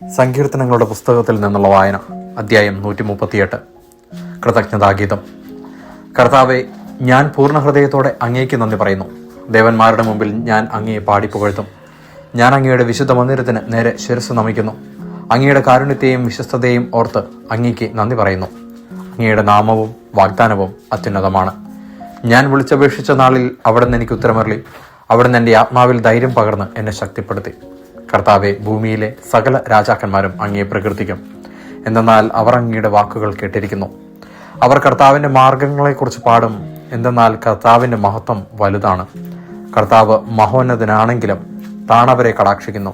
സങ്കീർത്തനങ്ങളുടെ പുസ്തകത്തിൽ നിന്നുള്ള വായന, അധ്യായം 138. കൃതജ്ഞതാഗീതം. കർത്താവെ, ഞാൻ പൂർണ്ണ ഹൃദയത്തോടെ അങ്ങേക്ക് നന്ദി പറയുന്നു. ദേവന്മാരുടെ മുമ്പിൽ ഞാൻ അങ്ങയെ പാടിപ്പുകഴ്ത്തും. ഞാൻ അങ്ങയുടെ വിശുദ്ധ മന്ദിരത്തിന് നേരെ ശിരസ് നമിക്കുന്നു. അങ്ങയുടെ കാരുണ്യത്തെയും വിശ്വസ്തതയെയും ഓർത്ത് അങ്ങേക്ക് നന്ദി പറയുന്നു. അങ്ങയുടെ നാമവും വാഗ്ദാനവും അത്യുന്നതമാണ്. ഞാൻ വിളിച്ചപേക്ഷിച്ച നാളിൽ അവിടുന്ന് എനിക്ക് ഉത്തരമരുളി. അവിടുന്ന് എൻ്റെ ആത്മാവിൽ ധൈര്യം പകർന്ന് എന്നെ ശക്തിപ്പെടുത്തി. കർത്താവെ, ഭൂമിയിലെ സകല രാജാക്കന്മാരും അങ്ങയെ പ്രകീർത്തിക്കും. എന്തെന്നാൽ അവർ അങ്ങയുടെ വാക്കുകൾ കേട്ടിരിക്കുന്നു. അവർ കർത്താവിൻ്റെ മാർഗങ്ങളെക്കുറിച്ച് പാടും. എന്തെന്നാൽ കർത്താവിൻ്റെ മഹത്വം വലുതാണ്. കർത്താവ് മഹോന്നതനാണെങ്കിലും താണവരെ കടാക്ഷിക്കുന്നു.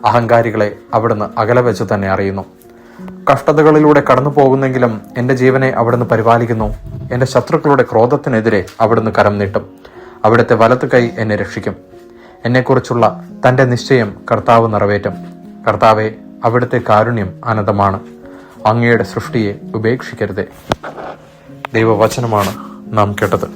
അഹങ്കാരികളെ അവിടുന്ന് അകലെ വെച്ച് തന്നെ അറിയുന്നു. കഷ്ടതകളിലൂടെ കടന്നു പോകുന്നെങ്കിലും എൻ്റെ ജീവനെ അവിടുന്ന് പരിപാലിക്കുന്നു. എൻ്റെ ശത്രുക്കളുടെ ക്രോധത്തിനെതിരെ അവിടുന്ന് കരം നീട്ടും. അവിടുത്തെ വലത്ത് കൈ എന്നെ രക്ഷിക്കും. എന്നെക്കുറിച്ചുള്ള തൻ്റെ നിശ്ചയം കർത്താവ് നിറവേറ്റും. കർത്താവെ, അവിടുത്തെ കാരുണ്യം അനന്തമാണ്. അങ്ങയുടെ സൃഷ്ടിയെ ഉപേക്ഷിക്കരുതേ. ദൈവവചനമാണ് നാം കേട്ടത്.